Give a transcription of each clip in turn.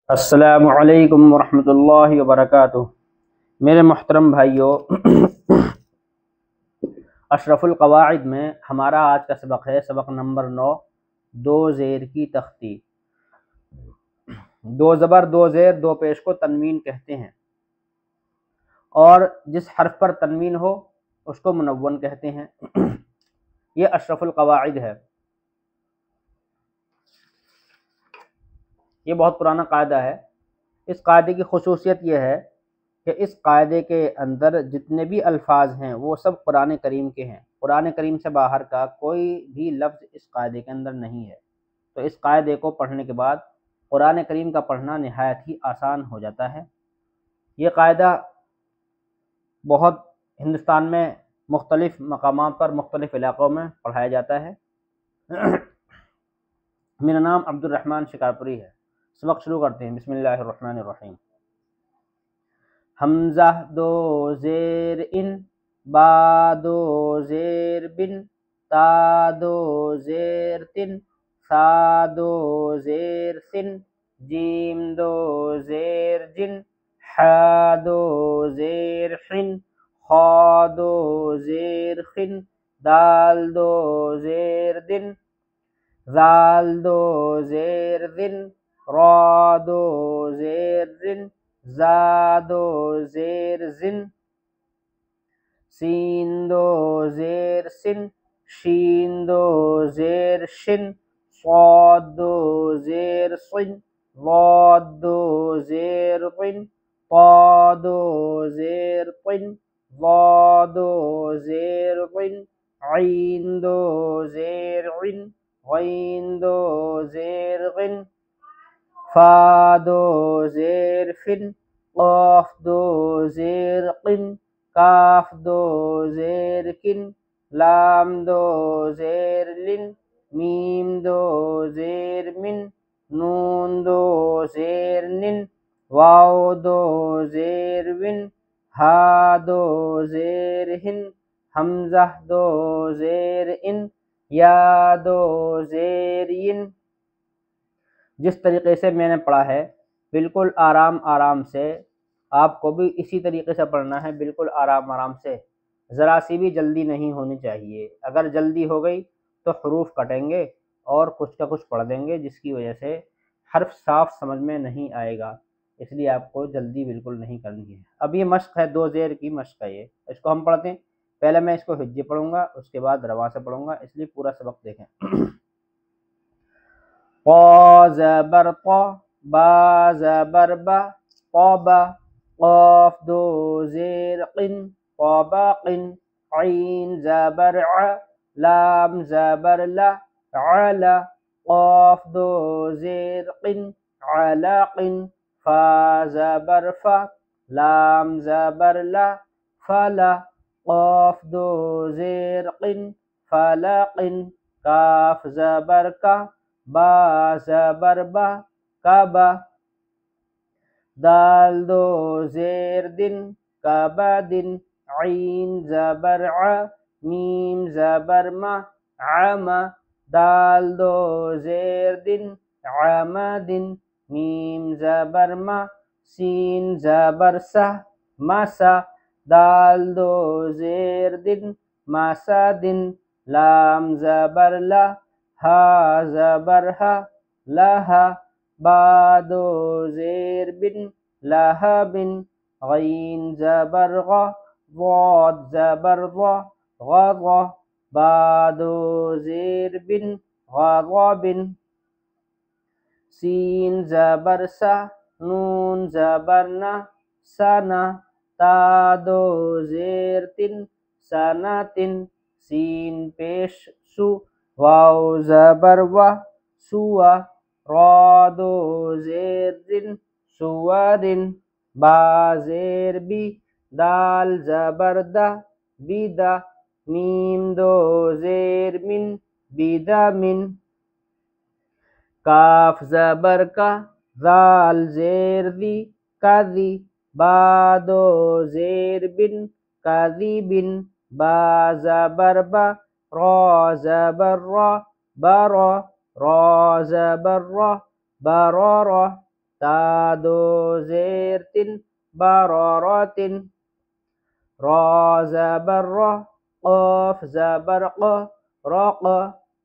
अस्सलामु अलैकुम वरहमतुल्लाहि वबरकातुहू। मेरे मोहतरम भाइयों, अशरफुल क़वाइद में हमारा आज का सबक है सबक नंबर 9, दो ज़ेर की तख्ती। दो ज़बर दो ज़ेर दो पेश को तनवीन कहते हैं और जिस हर्फ पर तनवीन हो उसको मुनव्वन कहते हैं। ये अशरफुल क़वाइद है। ये बहुत पुराना कायदा है। इस कायदे की खुसूसियत यह है कि इस कायदे के अंदर जितने भी अल्फाज हैं वो सब कुरान करीम के हैं। कुरान करीम से बाहर का कोई भी लफ्ज़ इस कायदे के अंदर नहीं है। तो इस कायदे को पढ़ने के बाद कुरान करीम का पढ़ना नहायत ही आसान हो जाता है। ये कायदा बहुत हिंदुस्तान में मुख्तलिफ़ मकामात पर मुख्तलिफ़ इलाक़ों में पढ़ाया जाता है। मेरा नाम अब्दुर्रहमान शिकारपुरी है। सबक शुरू करते हैं। बिस्मिल्लाहिर्रहमानिर्रहीम। हमज़ा दो ज़ेर इन, बा दो ज़ेर बिन, ता दो ज़ेर तिन, सा दो ज़ेर सिन, जीम दो ज़ेर जिन, हा दो ज़ेर हिन, खा दो ज़ेर खिन, दाल दो ज़ेर दिन, ज़ाल दो ज़ेर दिन, रा दो ज़ेर जिन, ज़ा दो ज़ेर जिन, सीन दो ज़ेर सिन, शीन दो ज़ेर शिन, स्वाद दो ज़ेर सिन, वाद दो ज़ेर क़िन, ता दो ज़ेर क़िन, वा दो ज़ेर क़िन, ऐन दो ज़ेर इन, ग़ैन दो ज़ेर ग़िन, फा दो ज़ेर फिन, क़ाफ दो ज़ेर क़िन, काफ दो ज़ेर किन, लाम दो ज़ेर लिन, मीम दो ज़ेर मिन, नून दो ज़ेर निन, वाव दो ज़ेर विन, हा दो ज़ेर हिन, हमज़ा दो ज़ेर इन, या दो ज़ेर इन। जिस तरीक़े से मैंने पढ़ा है बिल्कुल आराम आराम से आपको भी इसी तरीक़े से पढ़ना है। बिल्कुल आराम आराम से, ज़रा सी भी जल्दी नहीं होनी चाहिए। अगर जल्दी हो गई तो हरूफ कटेंगे और कुछ का कुछ पढ़ देंगे, जिसकी वजह से हर्फ साफ समझ में नहीं आएगा। इसलिए आपको जल्दी बिल्कुल नहीं करनी है। अब ये मश्क है, दो ज़ेर की मश्क है ये। इसको हम पढ़ते हैं। पहले मैं इसको हिज्जे पढ़ूँगा, उसके बाद रवा से पढ़ूँगा, इसलिए पूरा सबक देखें। क़ा ज़बर क़ा, बा ज़बर बा, क़बा, क़ाफ दो ज़ेर क़िन, क़बाक़िन, ऐन ज़बर अ, लाम ज़बर ला, अला, क़ाफ दो ज़ेर क़िन, अलाक़िन, फ़ा ज़बर फ़ा, लाम ज़बर ला, फ़ला, क़ाफ दो ज़ेर क़िन, फ़लाक़िन, काफ ज़बर का, बा ज़बर बा, काबा, दाल दो ज़ेर दिन, काबादिन, ऐन ज़बर आ, मीम ज़बर मा, आमा, दाल दो ज़ेर दिन, आमादिन, मीम ज़बर मा, सीन ज़बर सा, मासा, दाल दो ज़ेर दिन, मासा दिन, लाम ज़बर ला, हा ज़बर हा, लहा, बा दो ज़ेर बिन, लहबिन, गैन ज़बर ग़ा, वाद ज़बर ज़ा, ग़ज़ा, बा दो ज़ेर बिन, ग़ज़बिन, सीन ज़बर सा, नून ज़बर ना, सना, ता दो ज़ेर तिन, सनातिन, सीन पेश सु, वाव ज़बर वा, सुआ, रा दो ज़ेर दिन, सुवारिन, बा ज़ेर बी, दाल ज़बर दा, बिदा, मीम दो ज़ेर मिन, बिदा मिन, काफ ज़बर का, ज़ाल ज़ेर दी, काज़ी, बा दो ज़ेर बिन, काज़ी बिन, बा ज़बर बा, रा ज़बर रा, बारा, रा ज़बर रा, बारारा, ता दो ज़ेर तिन बरारातिन। रा ज़बर रा, क़ाफ ज़बर क़, रक़,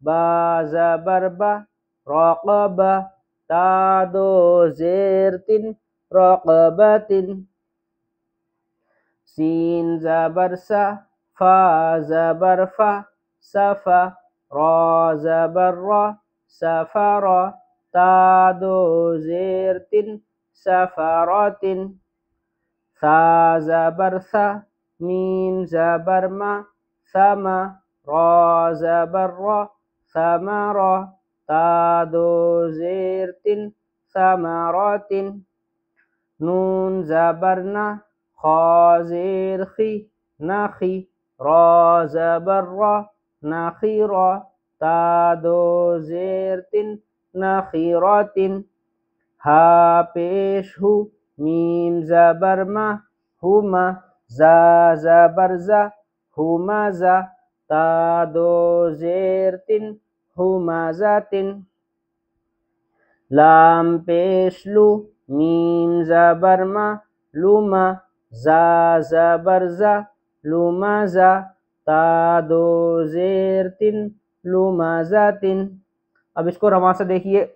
बा ज़बर बा, रक़बा। ता दो ज़ेर तिन रक़बतिन। सीन ज़बर सा, फा ज़बर फा, सफ़ा। रा ज़बर रा, सफ़रा। ता दो ज़ेर तिन सफ़रातिन। सा ज़बर सा, मीम ज़बर मा, समा। रा ज़बर रा, समरा। ता दो ज़ेर तिन समरातिन। नून ज़बर ना, खा ज़ेर खी, नखी। रा ज़बर रा, नखीरा। ता दो ज़ेर तिन नखीरातिन। हा पेश हु, मीम ज़बर मा, हुमा। ज़ा ज़बर ज़ा, हुमज़ा। ता दो ज़ेर तिन हुमज़ातिन। लाम पेश लू, मीम ज़बर मा, लुमा। ज़ा ज़बर ज़ा, लुमज़ा। ता दो ज़ेर तिन लुमज़ातिन। अब इसको रवा से देखिए।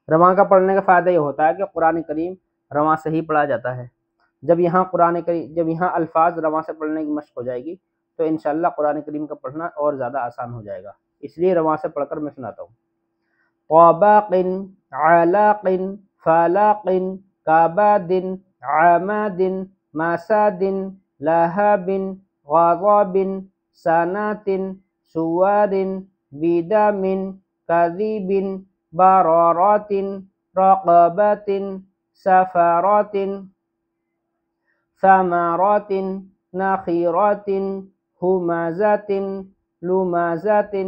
रवा का पढ़ने का फ़ायदा ये होता है कि कुरान करीम रवा से ही पढ़ा जाता है। जब यहाँ अल्फाज रवा से पढ़ने की मशक हो जाएगी तो इंशाअल्लाह कुरान करीम का पढ़ना और ज़्यादा आसान हो जाएगा। इसलिए रवा से पढ़कर मैं सुनाता हूँ। तबाक़िन, अलाक़िन, फ़लाक़िन, कबादिन, अमादिन, मसादिन, लहबिन, ग़ज़बिन, सनातिन, सुवारिन, बिदमिन, कज़िबिन, बरारातिन, रक़बतिन, सफ़रातिन, समरातिन, नखीरातिन, हुमज़ातिन, लुमज़ातिन।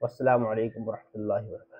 वस्सलामु अलैकुम वरहमतुल्लाहि व बरकातुहू।